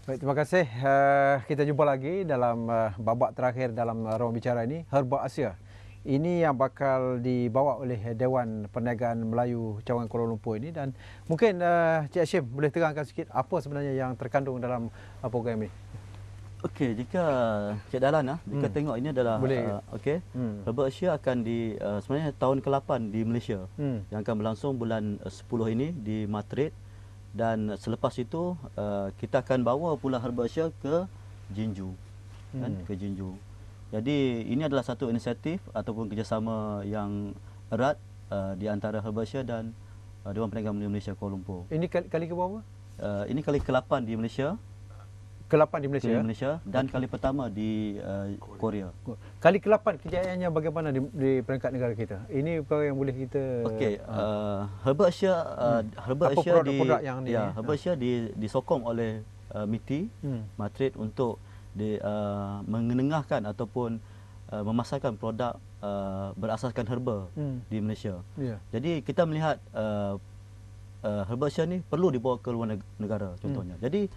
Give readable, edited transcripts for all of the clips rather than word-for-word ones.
Baik, terima kasih. Kita jumpa lagi dalam babak terakhir dalam ruang bicara ini, Herba Asia. Ini yang bakal dibawa oleh Dewan Perniagaan Melayu Cawangan Kuala Lumpur ini, dan mungkin Cik Hashim boleh terangkan sikit apa sebenarnya yang terkandung dalam program ini. Okey, jika Cik Dahlan jika tengok ini adalah Boleh. okey. Herba Asia akan sebenarnya tahun ke-8 di Malaysia. Yang akan berlangsung bulan 10 ini di Madrid, dan selepas itu kita akan bawa pula Herba Asia ke Jinju. Ke Jinju. Jadi ini adalah satu inisiatif ataupun kerjasama yang erat di antara Herba Asia dan Dewan Perniagaan Melayu Malaysia Kuala Lumpur. Ini kali ke berapa? Ini kali ke-8 di Malaysia. Ke-8 di Malaysia. Dan kali pertama di Korea. Kali ke-8 kejayaannya bagaimana di peringkat negara kita? Ini perkara yang boleh kita Herba Asia Herba Asia disokong oleh MITI Madrid untuk mengenengahkan ataupun memasarkan produk berasaskan herba di Malaysia. Jadi kita melihat Herba Asia ni perlu dibawa ke luar negara contohnya. Jadi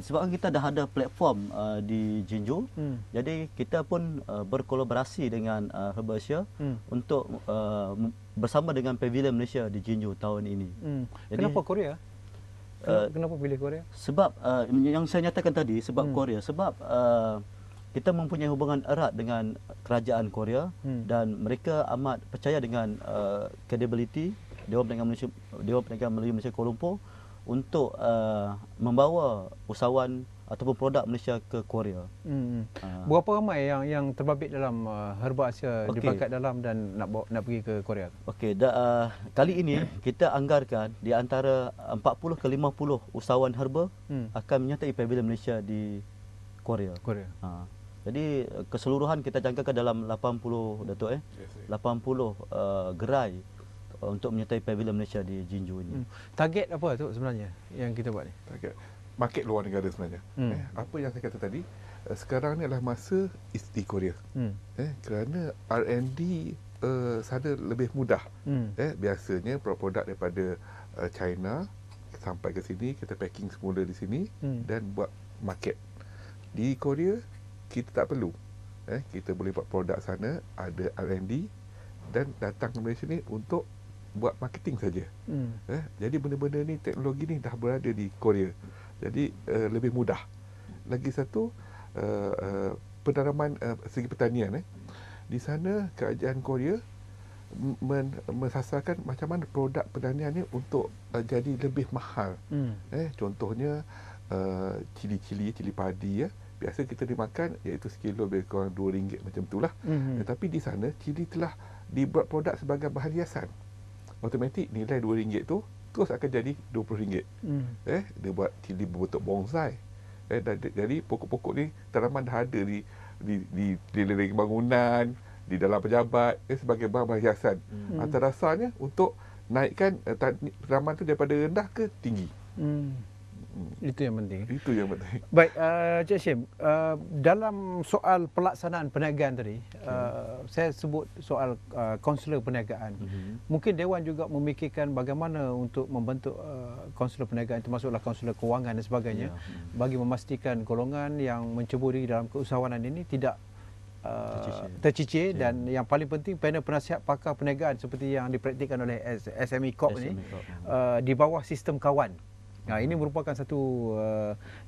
sebab kita dah ada platform di Jinju, jadi kita pun berkolaborasi dengan Herba Asia untuk bersama dengan Pavilion Malaysia di Jinju tahun ini. Jadi, kenapa Korea? Kenapa pilih Korea? Sebab yang saya nyatakan tadi, sebab Korea, sebab kita mempunyai hubungan erat dengan kerajaan Korea dan mereka amat percaya dengan credibility Dewan Perniagaan Melayu Malaysia Kuala Lumpur untuk membawa usahawan ataupun produk Malaysia ke Korea. Berapa ramai yang terbabit dalam Herba Asia di peringkat dalam dan nak pergi ke Korea? Okey, kali ini kita anggarkan di antara 40 ke 50 usahawan herba akan menyertai Pavilion Malaysia di Korea. Jadi keseluruhan kita jangkakan dalam 80 Datuk 80 gerai untuk menyertai Pavilion Malaysia di Jinju ini. Target apa tu sebenarnya yang kita buat ni? Target market luar negara sebenarnya. Apa yang saya kata tadi, sekarang ni adalah masa di Korea. Kerana R&D sana lebih mudah. Biasanya produk daripada China sampai ke sini, kita packing semula di sini dan buat market. Di Korea kita tak perlu. Kita boleh buat produk sana, ada R&D dan datang ke Malaysia ni untuk buat marketing saja. Jadi benda-benda ni, teknologi ni dah berada di Korea. Jadi lebih mudah. Lagi satu, pendalaman segi pertanian. Di sana kerajaan Korea mensasarkan macam mana produk pertanian ni untuk jadi lebih mahal. Contohnya cili padi. Biasa kita dimakan iaitu sekilo lebih kurang RM2 macam itulah. Tetapi di sana cili telah dibuat produk sebagai bahan hiasan. Automatik nilai RM2 tu terus akan jadi RM20. Dia buat cili berbentuk bonsai. Jadi pokok-pokok ni tanaman dah ada di liling bangunan, di dalam pejabat sebagai bahan hiasan. Antarasanya untuk naikkan tanaman tu daripada rendah ke tinggi. Itu yang penting. Itu yang penting. Baik, Cik Hashim, dalam soal pelaksanaan perniagaan tadi, saya sebut soal kaunselor perniagaan. Mungkin Dewan juga memikirkan bagaimana untuk membentuk kaunselor perniagaan, termasuklah kaunselor kewangan dan sebagainya, bagi memastikan golongan yang menceburi dalam keusahawanan ini tidak tercicir dan yang paling penting panel penasihat pakar perniagaan seperti yang dipraktikkan oleh SME Corp ni di bawah sistem kawan. Ini merupakan satu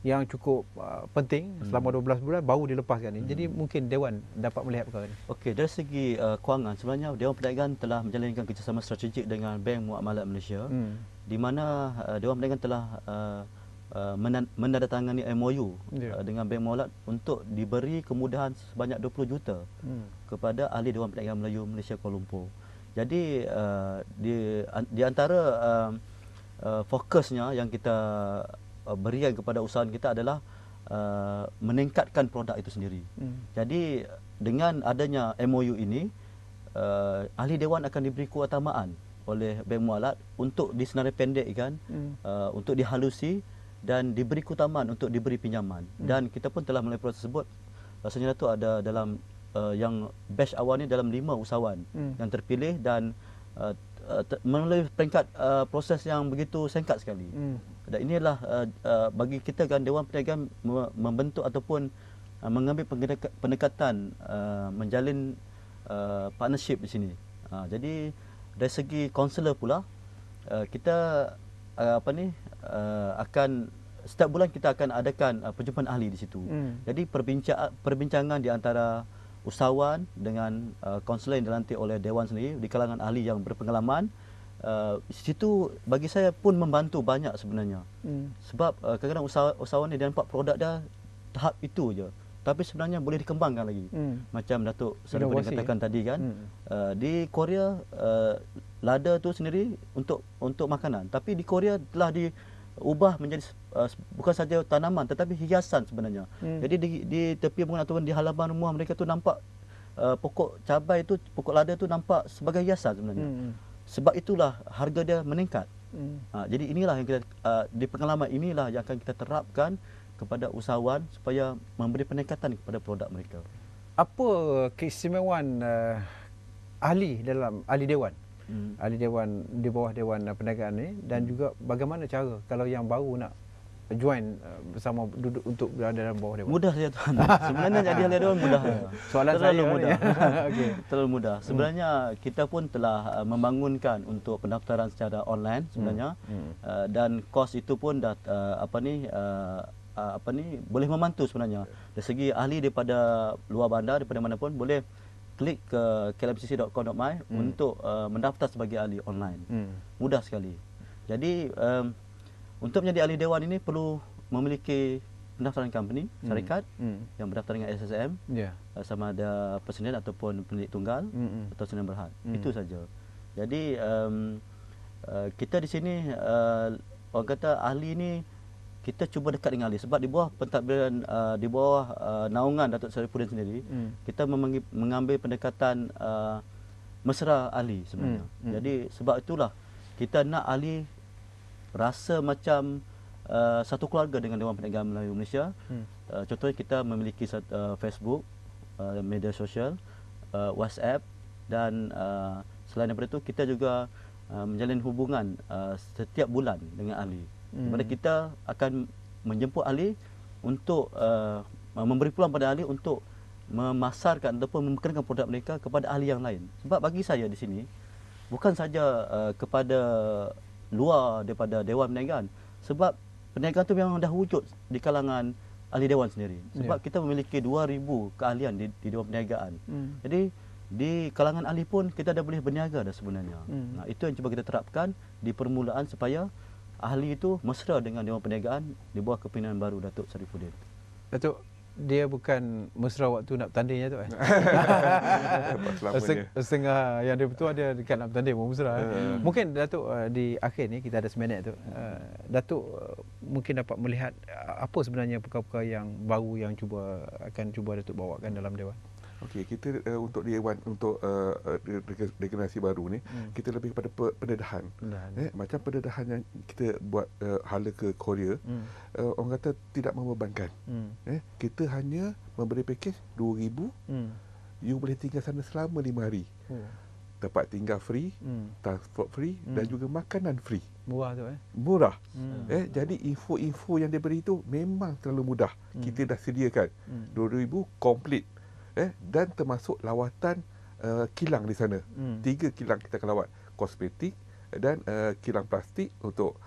yang cukup penting selama 12 bulan baru dilepaskan ini. Jadi mungkin Dewan dapat melihat perkara ini. Okey, dari segi kewangan sebenarnya Dewan Perniagaan telah menjalankan kerjasama strategik dengan Bank Muamalat Malaysia, di mana Dewan Perniagaan telah menandatangani MOU dengan Bank Muamalat untuk diberi kemudahan sebanyak 20 juta kepada ahli Dewan Perniagaan Melayu Malaysia Kuala Lumpur. Jadi di antara fokusnya yang kita berikan kepada usahawan kita adalah meningkatkan produk itu sendiri. Jadi dengan adanya MOU ini, ahli Dewan akan diberi keutamaan oleh Bank Muamalat untuk disenarai pendekkan, untuk dihalusi dan diberi keutamaan untuk diberi pinjaman. Dan kita pun telah melalui proses tersebut. Rasanya tu ada dalam yang batch awal ni dalam 5 usahawan yang terpilih, dan melalui peringkat proses yang begitu singkat sekali. Dan inilah bagi kita kan Dewan Perniagaan membentuk ataupun mengambil pendekatan menjalin partnership di sini. Jadi dari segi kaunselor pula kita akan setiap bulan kita akan adakan perjumpaan ahli di situ. Jadi perbincangan di antara usahawan dengan kaunselor yang dilantik oleh Dewan sendiri di kalangan ahli yang berpengalaman, di situ bagi saya pun membantu banyak sebenarnya. Sebab kadang-kadang usahawan ni dia nampak produk dia tahap itu je, tapi sebenarnya boleh dikembangkan lagi. Macam Datuk Sarifudin katakan tadi kan, di Korea lada tu sendiri untuk makanan, tapi di Korea telah diubah menjadi bukan saja tanaman tetapi hiasan sebenarnya. Jadi di tepi bangunan ataupun di halaman rumah mereka tu nampak pokok cabai tu, pokok lada tu nampak sebagai hiasan sebenarnya. Sebab itulah harga dia meningkat. Jadi inilah yang kita di pengalaman inilah yang akan kita terapkan kepada usahawan supaya memberi peningkatan kepada produk mereka. Apa keistimewaan ahli dewan? Ahli dewan di bawah Dewan Perniagaan ni, dan juga bagaimana cara kalau yang baru nak join bersama duduk untuk berada dalam bawah dewan? Mudah saja tuan. Sebenarnya jadi ahli dewan mudah. Soalan terlalu saya mudah. Okay. Terlalu mudah. Sebenarnya kita pun telah membangunkan untuk pendaftaran secara online sebenarnya. Dan kos itu pun dah boleh membantu sebenarnya. Dari segi ahli daripada luar bandar, daripada mana pun boleh klik ke klmcc.com.my untuk mendaftar sebagai ahli online. Mudah sekali. Jadi untuk menjadi ahli dewan ini perlu memiliki pendaftaran company, syarikat yang berdaftar dengan SSM, sama ada persendirian ataupun pemilik tunggal atau sendirian berhad. Itu saja. Jadi kita di sini orang kata ahli ini kita cuba dekat dengan ahli sebab di bawah pentadbiran di bawah naungan Datuk Sarifudin sendiri, kita mengambil pendekatan mesra ahli sebenarnya. Jadi sebab itulah kita nak ahli rasa macam satu keluarga dengan Dewan Perniagaan Melayu Malaysia. Contohnya kita memiliki Facebook, media sosial, WhatsApp, dan selain daripada itu kita juga menjalin hubungan setiap bulan dengan ahli. Kepada kita akan menjemput ahli untuk memberi peluang pada ahli untuk memasarkan ataupun memperkenalkan produk mereka kepada ahli yang lain. Sebab bagi saya di sini bukan saja kepada luar daripada Dewan Perniagaan, sebab perniagaan itu memang dah wujud di kalangan ahli dewan sendiri. Sebab kita memiliki 2,000 keahlian di Dewan Perniagaan. Jadi di kalangan ahli pun kita dah boleh berniaga dah sebenarnya. Nah, itu yang cuba kita terapkan di permulaan supaya ahli itu mesra dengan Dewan Perniagaan di bawah kepimpinan baru Datuk Sarifudin. Datuk, dia bukan mesra waktu nak bertanding tu setengah yang dia betul ada dekat nak bertanding pun mesra. Mungkin Datuk di akhir ni kita ada seminit tu, Datuk mungkin dapat melihat apa sebenarnya perkara-perkara yang baru yang akan cuba Datuk bawakan dalam Dewan. Okey, kita untuk Dewan untuk regenerasi baru ni kita lebih kepada pendedahan. Macam pendedahan yang kita buat hala ke Korea, orang kata tidak membebankan. Kita hanya memberi pakej 2,000, you boleh tinggal sana selama 5 hari. Tempat tinggal free, transport free, dan juga makanan free. Murah tu Murah. Jadi info-info yang dia beri tu memang terlalu mudah. Kita dah sediakan 2,000 komplit. Dan termasuk lawatan kilang di sana. 3 kilang kita akan lawat. Kosmetik dan kilang plastik untuk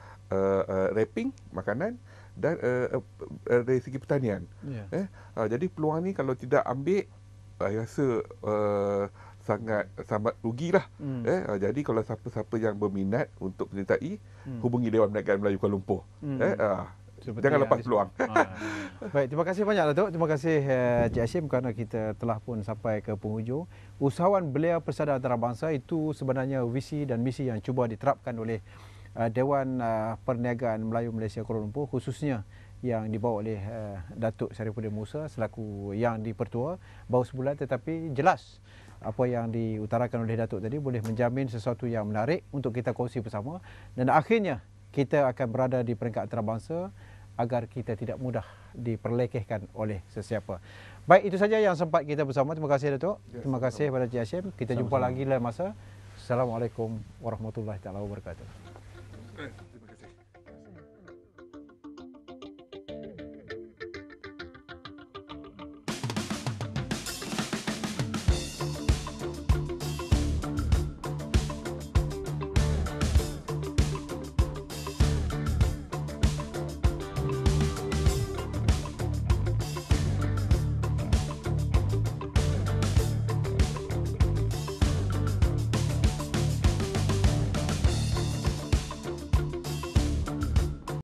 wrapping makanan, dan dari segi pertanian. Jadi peluang ni kalau tidak ambil, saya rasa sangat rugilah. Jadi kalau siapa-siapa yang berminat untuk menyertai, hubungi Dewan Perniagaan Melayu Kuala Lumpur. Jangan lepas peluang. Baik, terima kasih banyak Datuk. Terima kasih Cik Hashim, kerana kita telah pun sampai ke penghujung. Usahawan belia persada antarabangsa itu sebenarnya visi dan misi yang cuba diterapkan oleh Dewan Perniagaan Melayu Malaysia Kuala Lumpur, khususnya yang dibawa oleh Datuk Sarifudin Musa selaku yang dipertua. Baru sebulan tetapi jelas apa yang diutarakan oleh Datuk tadi boleh menjamin sesuatu yang menarik untuk kita kongsi bersama, dan akhirnya kita akan berada di peringkat antarabangsa agar kita tidak mudah diperlekehkan oleh sesiapa. Baik, itu saja yang sempat kita bersama. Terima kasih Datuk. Terima kasih kepada Cik Hashim. Kita jumpa lagi lain masa. Assalamualaikum warahmatullahi taala wabarakatuh. Terima